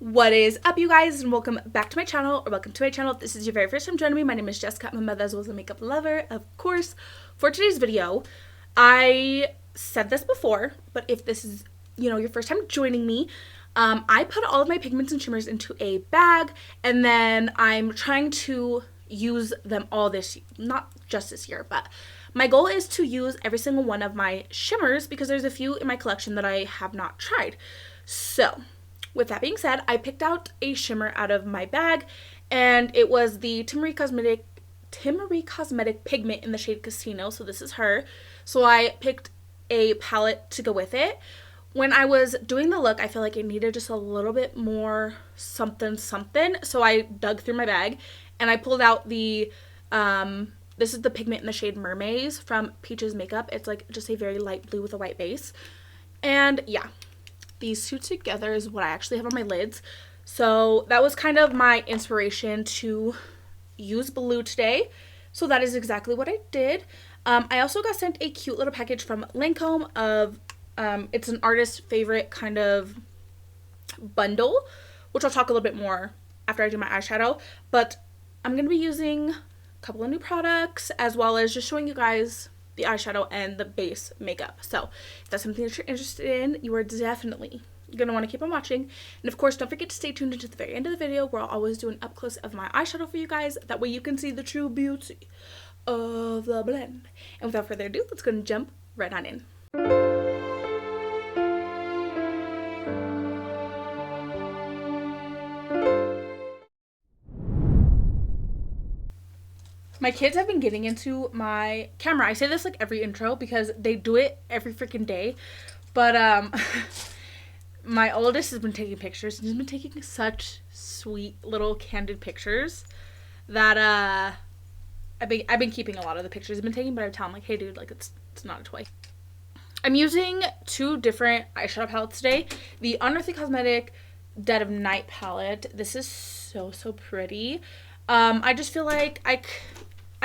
What is up, you guys, and welcome back to my channel, or welcome to my channel if this is your very first time joining me. My name is Jessica. I'm a mother as well as a makeup lover, of course. For today's video, I said this before, but if this is, your first time joining me, I put all of my pigments and shimmers into a bag, and then I'm trying to use them all this, not just this year, but my goal is to use every single one of my shimmers because there's a few in my collection that I have not tried. So with that being said, I picked out a shimmer out of my bag, and it was the Timaree Cosmetic Pigment in the shade Casino. So this is her. So I picked a palette to go with it. When I was doing the look, I feel like it needed just a little bit more something. So I dug through my bag, and I pulled out the, this is the pigment in the shade Mermaze from Peach's Makeup. It's like just a very light blue with a white base. And yeah, these two together is what I actually have on my lids. So that was kind of my inspiration to use blue today. So that is exactly what I did. I also got sent a cute little package from Lancome of, it's an artist favorite kind of bundle, which I'll talk a little bit more after I do my eyeshadow. But I'm going to be using a couple of new products as well as just showing you guys the eyeshadow and the base makeup. So if that's something that you're interested in, you are definitely going to want to keep on watching. And of course, don't forget to stay tuned until the very end of the video where I'll always do an up close of my eyeshadow for you guys. That way you can see the true beauty of the blend. And without further ado, let's go and jump right on in. My kids have been getting into my camera. I say this like every intro because they do it every freaking day. But my oldest has been taking pictures, and he's been taking such sweet little candid pictures that I've been keeping a lot of the pictures I've been taking, but I tell him like, hey dude, like it's not a toy. I'm using two different eyeshadow palettes today. The Unearthly Cosmetic Dead of Night palette. This is so pretty. I just feel like I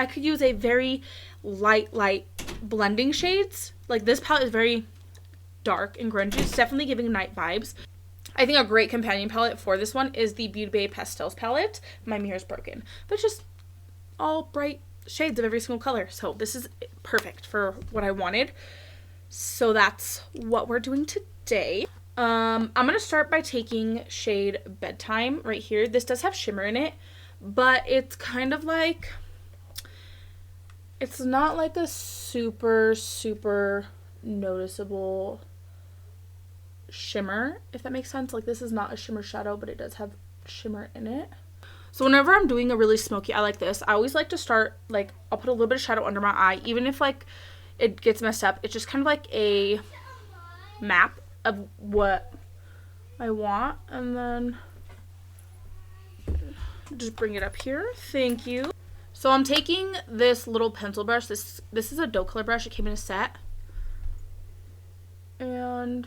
could use a very light blending shades. Like this palette is very dark and grungy. It's definitely giving night vibes. I think a great companion palette for this one is the Bay Pastels palette. My mirror's broken. But it's just all bright shades of every single color. So this is perfect for what I wanted. So that's what we're doing today. I'm going to start by taking shade Bedtime right here. This does have shimmer in it, but it's kind of like, it's not like a super noticeable shimmer, if that makes sense. Like this is not a shimmer shadow, but it does have shimmer in it. So whenever I'm doing a really smoky eye like this, I always like to start, like, I'll put a little bit of shadow under my eye, even if like it gets messed up. It's just kind of like a map of what I want, and then just bring it up here. Thank you. So I'm taking this little pencil brush. This is a doe color brush. It came in a set. And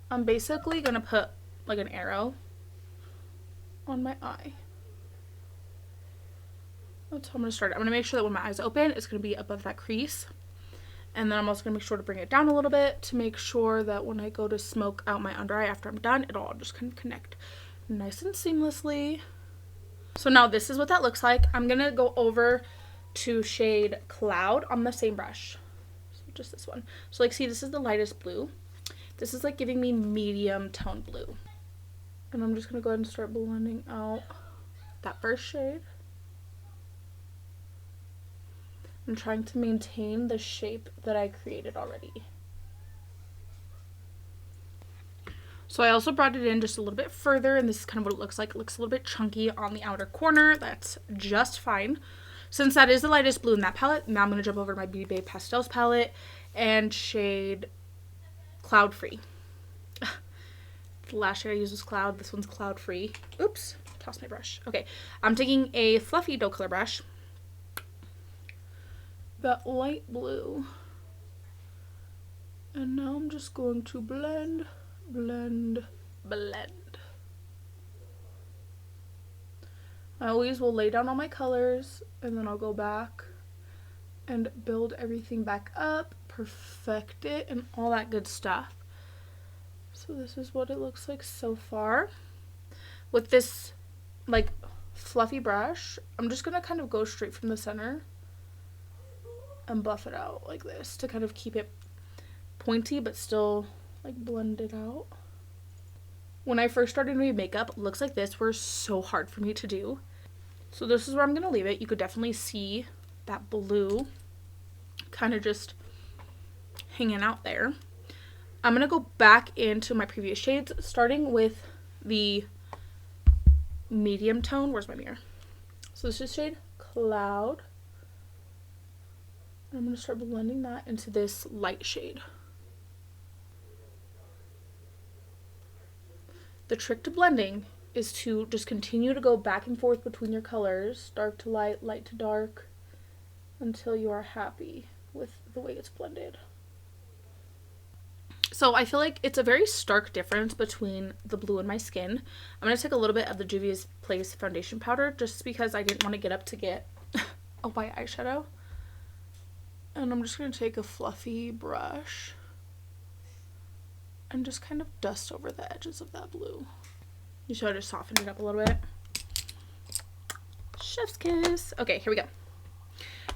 I'm basically going to put like an arrow on my eye. That's how I'm going to start it. I'm going to make sure that when my eyes open, it's going to be above that crease. And then I'm also going to make sure to bring it down a little bit to make sure that when I go to smoke out my under eye after I'm done, it'll all just kind of connect nice and seamlessly. So now this is what that looks like. I'm going to go over to shade Cloud on the same brush. So just this one. So like, see, this is the lightest blue. This is like giving me medium tone blue. And I'm just going to go ahead and start blending out that first shade. I'm trying to maintain the shape that I created already. So I also brought it in just a little bit further, and this is kind of what it looks like. It looks a little bit chunky on the outer corner. That's just fine. Since that is the lightest blue in that palette, now I'm going to jump over to my Bay Pastels palette and shade Cloud Free. The last shade I used was Cloud. This one's Cloud Free. Oops, tossed my brush. Okay, I'm taking a fluffy doe color brush. That light blue. And now I'm just going to blend. I always will lay down all my colors, and then I'll go back and build everything back up, perfect it, and all that good stuff. So this is what it looks like so far. with this like fluffy brush, I'm just gonna kind of go straight from the center and buff it out like this to kind of keep it pointy but still like blend it out. When I first started doing makeup, looks like this were so hard for me to do. So this is where I'm gonna leave it. You could definitely see that blue kind of just hanging out there. I'm gonna go back into my previous shades, starting with the medium tone. Where's my mirror? So this is shade Cloud. I'm gonna start blending that into this light shade. The trick to blending is to just continue to go back and forth between your colors, dark to light, light to dark, until you are happy with the way it's blended. So I feel like it's a very stark difference between the blue and my skin. I'm going to take a little bit of the Juvias Place foundation powder just because I didn't want to get up to get a white eyeshadow. And I'm just going to take a fluffy brush and just kind of dust over the edges of that blue. You should have just softened it up a little bit. Chef's kiss. Okay, here we go.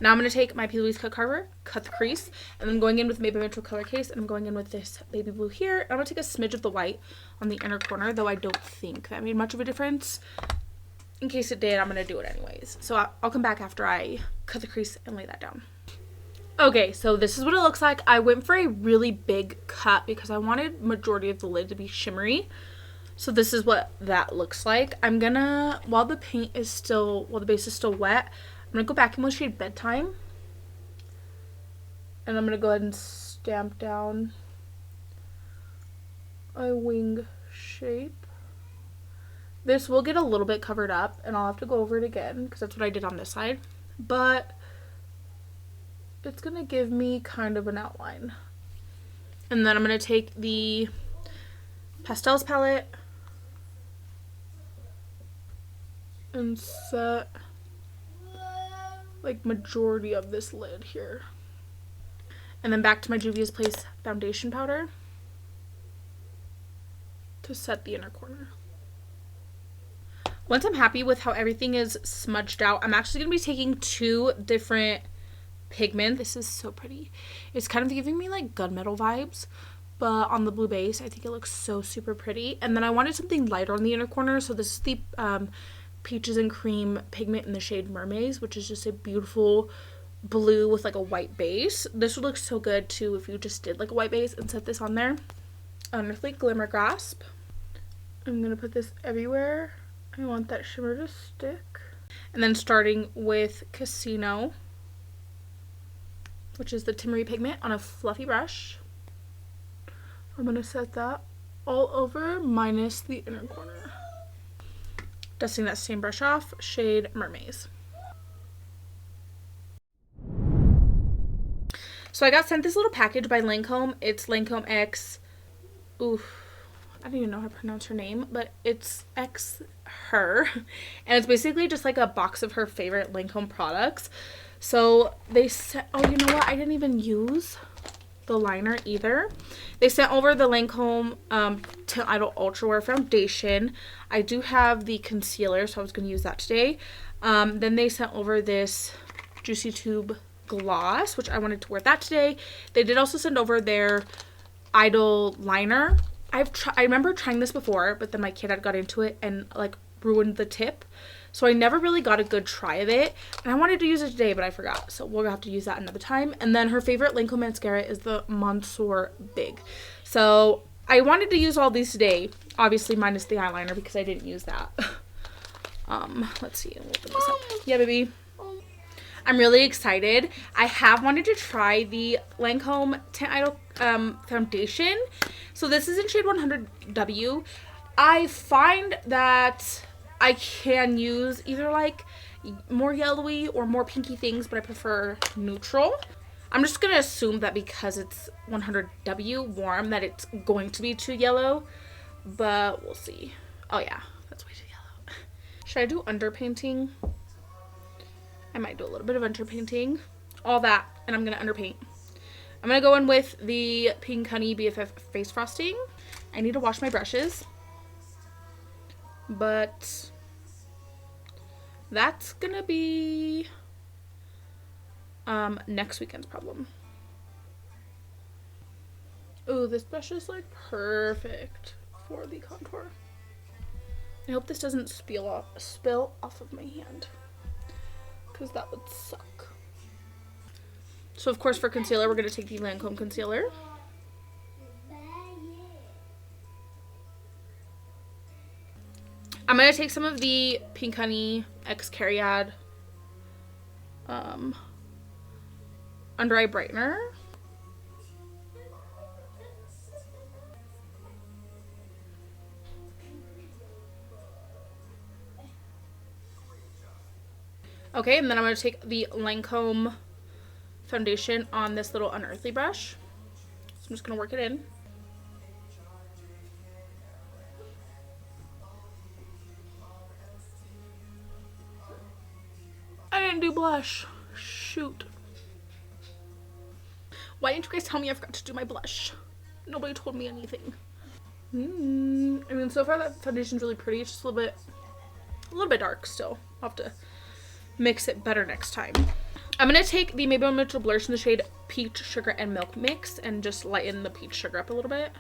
Now I'm going to take my Plouise Cutcrease, and I'm going in with Maybelline Metro Color Case, and I'm going in with this baby blue here. I'm going to take a smidge of the white on the inner corner, though I don't think that made much of a difference. In case it did, I'm going to do it anyways. So I'll come back after I cut the crease and lay that down. Okay, so this is what it looks like. I went for a really big cut because I wanted majority of the lid to be shimmery. So this is what that looks like. I'm gonna, while the base is still wet, I'm gonna go back in with shade Bedtime. And I'm gonna go ahead and stamp down a wing shape. This will get a little bit covered up and I'll have to go over it again because that's what I did on this side. But it's gonna give me kind of an outline. And then I'm gonna take the Pastels palette and set like majority of this lid here. And then back to my Juvia's Place foundation powder to set the inner corner. Once I'm happy with how everything is smudged out, I'm actually gonna be taking two different pigment. This is so pretty. It's kind of giving me like gunmetal vibes, but on the blue base I think it looks so super pretty. And then I wanted something lighter on the inner corner, so this is the Peaches and Cream pigment in the shade Mermaze, which is just a beautiful blue with like a white base. This would look so good too if you just did like a white base and set this on there. Unearthly Glimmer Grasp. I'm gonna put this everywhere. I want that shimmer to stick. And then starting with Casino, which is the Timaree pigment, on a fluffy brush. I'm going to set that all over minus the inner corner. Dusting that same brush off, shade Mermaze. So I got sent this little package by Lancome. It's Lancome X. Oof. I don't even know how to pronounce her name, but it's X her. And it's basically just like a box of her favorite Lancome products. So they sent, oh, you know what? I didn't even use the liner either. They sent over the Lancome Teint Idole Ultra Wear Foundation. I do have the concealer, so I was going to use that today. Then they sent over this Juicy Tube gloss, which I wanted to wear that today. They did also send over their Idol liner. I remember trying this before, but then my kid had got into it and like ruined the tip. So I never really got a good try of it. And I wanted to use it today, but I forgot. So we'll have to use that another time. And then her favorite Lancome mascara is the Monsieur Big. So I wanted to use all these today. Obviously minus the eyeliner because I didn't use that. Let's see. We'll open this up. Yeah, baby. I'm really excited. I have wanted to try the Lancome Teint Idole foundation. So this is in shade 100W. I find that I can use either like more yellowy or more pinky things, but I prefer neutral. I'm just going to assume that because it's 100W warm that it's going to be too yellow, but we'll see. Oh yeah, that's way too yellow. Should I do underpainting? I might do a little bit of underpainting. All that, and I'm going to underpaint. I'm going to go in with the Pink Honey BFF Face Frosting. I need to wash my brushes. but that's gonna be next weekend's problem. Ooh, this brush is like perfect for the contour. I hope this doesn't spill off of my hand, because that would suck. So of course for concealer, we're going to take the Lancome concealer. I'm going to take some of the Pink Honey X Cariad under eye brightener. Okay, and then I'm going to take the Lancome foundation on this little Unearthly brush. So I'm just going to work it in. I didn't do blush. Shoot. Why didn't you guys tell me I forgot to do my blush? Nobody told me anything. I mean, so far that foundation's really pretty. It's just a little bit dark still. I'll have to mix it better next time. I'm going to take the Maybelline Mitchell Blursh in the shade Peach, Sugar, and Milk Mix and just lighten the peach sugar up a little bit.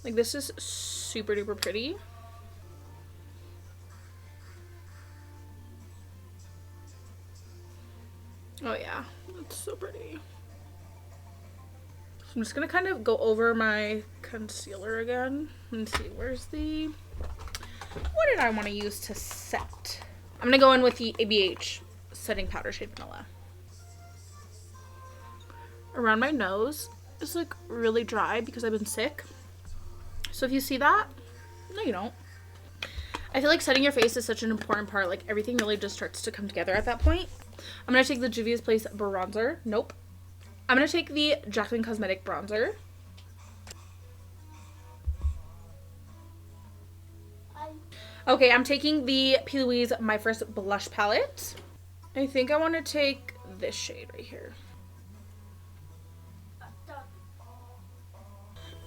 Like, this is super duper pretty. Oh yeah, it's so pretty. So I'm just going to kind of go over my concealer again and see what did I want to use to set? I'm going to go in with the ABH setting powder shade Vanilla. Around my nose is like really dry because I've been sick. So if you see that, no you don't. I feel like setting your face is such an important part. Like everything really just starts to come together at that point. I'm going to take the Juvia's Place bronzer. Nope. I'm going to take the Jaclyn Cosmetic bronzer. Okay, I'm taking the Plouise My First Blush Palette. I think I want to take this shade right here.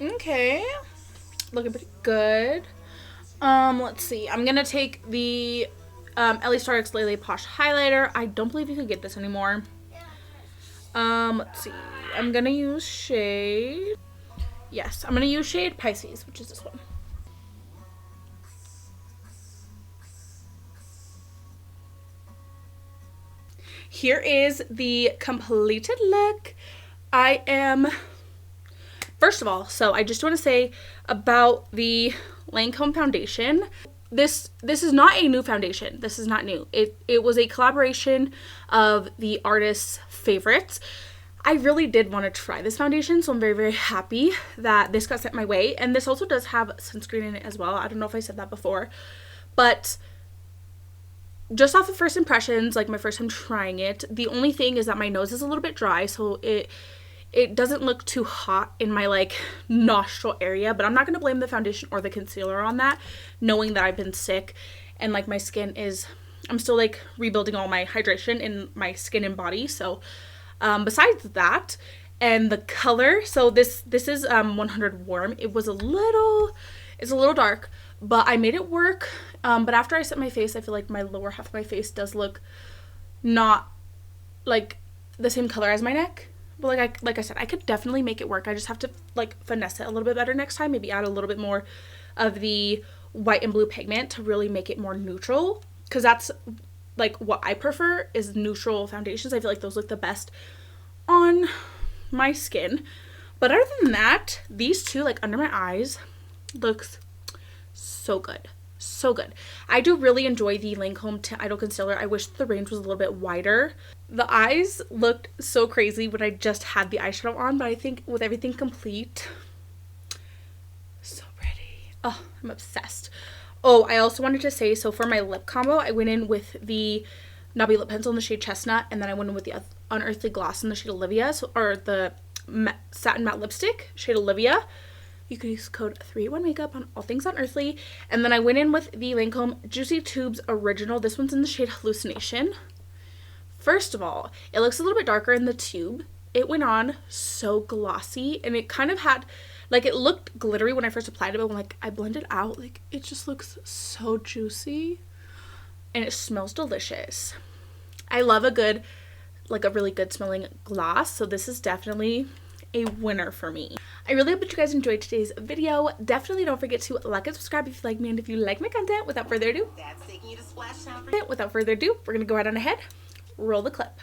Okay. Looking pretty good. Let's see. I'm going to take the Ellie Star X Lele Posh highlighter. I don't believe you could get this anymore. Let's see. I'm going to use shade... Yes, I'm going to use shade Pisces, which is this one. Here is the completed look. I am, first of all, so I just want to say about the Lancome foundation. This is not a new foundation. This is not new. It was a collaboration of the artist's favorites. I really did want to try this foundation, so I'm very, very happy that this got sent my way. And this also does have sunscreen in it as well. I don't know if I said that before, but just off of first impressions, like my first time trying it, the only thing is that my nose is a little bit dry, so it doesn't look too hot in my like nostril area, but I'm not going to blame the foundation or the concealer on that, knowing that I've been sick and like my skin is, I'm still like rebuilding all my hydration in my skin and body. So besides that, and the color, so this is 100 Warm. It was it's a little dark, but I made it work. But after I set my face, I feel like my lower half of my face does look not like the same color as my neck. But like I said, I could definitely make it work. I just have to like finesse it a little bit better next time. Maybe add a little bit more of the white and blue pigment to really make it more neutral. Because that's like what I prefer is neutral foundations. I feel like those look the best on my skin. But other than that, these two like under my eyes looks so good. So good. I do really enjoy the Lancome Teint Idole Concealer. I wish the range was a little bit wider. The eyes looked so crazy when I just had the eyeshadow on, but I think with everything complete, so pretty. Oh, I'm obsessed. Oh, I also wanted to say, so for my lip combo, I went in with the Nabi Lip Pencil in the shade Chestnut, and then I went in with the Unearthly Gloss in the shade Olivia, or the Satin Matte Lipstick, shade Olivia. You can use code 381makeup on all things Unearthly. And then I went in with the Lancome Juicy Tubes Original. This one's in the shade Hallucination. First of all, it looks a little bit darker in the tube. It went on so glossy, and it kind of had Like, it looked glittery when I first applied it, but when like I blend it out, like it just looks so juicy and it smells delicious. I love a good, like a really good smelling gloss, so this is definitely a winner for me. I really hope that you guys enjoyed today's video. Definitely don't forget to like and subscribe if you like me and if you like my content. Without further ado, we're gonna go right on ahead, roll the clip.